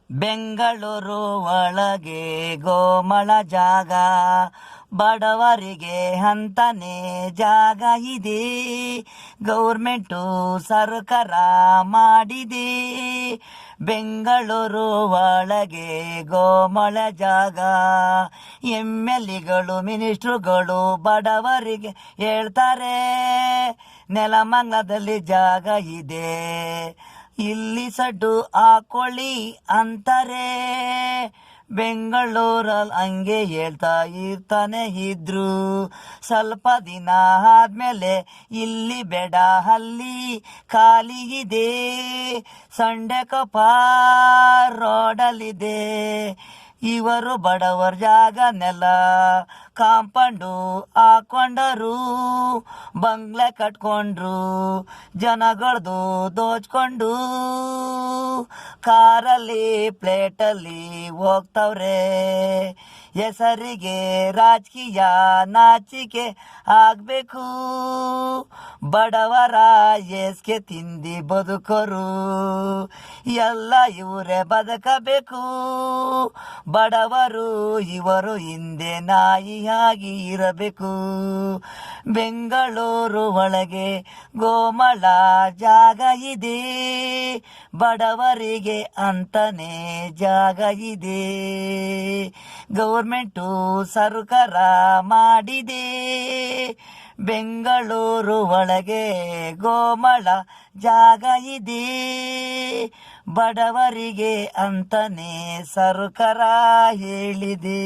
ಬೆಂಗಳೂರು ಒಳಗೆ ಗೋಮಳ ಜಾಗ, ಬಡವರಿಗೆ ಅಂತಾನೆ ಜಾಗ ಇದೆ. ಗೌರ್ಮೆಂಟು ಸರ್ಕಾರ ಮಾಡಿದೆ. ಬೆಂಗಳೂರು ಒಳಗೆ ಗೋಮಳ ಜಾಗ, MLAಗಳು ಮಿನಿಸ್ಟ್ರುಗಳು ಬಡವರಿಗೆ ಹೇಳ್ತಾರೆ ನೆಲಮಂಗಲದಲ್ಲಿ ಜಾಗ ಇದೆ, ಇಲ್ಲಿ ಸಡ್ಡು ಹಾಕೊಳ್ಳಿ ಅಂತಾರೆ. ಬೆಂಗಳೂರಲ್ಲಿ ಹಂಗೆ ಹೇಳ್ತಾ ಇರ್ತಾನೆ ಇದ್ರು. ಸ್ವಲ್ಪ ದಿನ ಆದ್ಮೇಲೆ ಇಲ್ಲಿ ಬೇಡ ಅಲ್ಲಿ ಖಾಲಿ ಇದೆ. ಸಂಡೆಕೊಪ್ಪ ರೋಡಲ್ಲಿದೆ. ಇವರು ಬಡವರ ಜಾಗನೆಲ್ಲ ಕಾಂಪೌಂಡು ಹಾಕೊಂಡರು, ಬಂಗ್ಲೆ ಕಟ್ಕೊಂಡ್ರು, ಜನಗಳದು ದೋಚ್ಕೊಂಡು ಕಾರಲ್ಲಿ ಪ್ಲೇಟಲ್ಲಿ ಹೋಗ್ತವ್ರೆ. ಹೆಸರಿಗೆ ರಾಜಕೀಯ ನಾಚಿಕೆ ಆಗ್ಬೇಕು. ಬಡವರ ಏಸ್ಗೆ ತಿಂದಿ ಬದುಕರು ಎಲ್ಲ ಇವರೇ ಬದುಕಬೇಕು. ಬಡವರು ಇವರು ಹಿಂದೆ ನಾಯಿಯಾಗಿ ಇರಬೇಕು. ಬೆಂಗಳೂರು ಒಳಗೆ ಗೋಮಳ ಜಾಗ ಇದೆ, ಬಡವರಿಗೆ ಅಂತಾನೆ ಜಾಗ ಇದೆ. ಗೌರ್ಮೆಂಟು ಸರ್ಕಾರ ಮಾಡಿದೆ. ಬೆಂಗಳೂರು ಒಳಗೆ ಗೋಮಳ ಜಾಗ ಇದೆ, ಬಡವರಿಗೆ ಅಂತಾನೆ ಸರ್ಕಾರ ಹೇಳಿದೆ.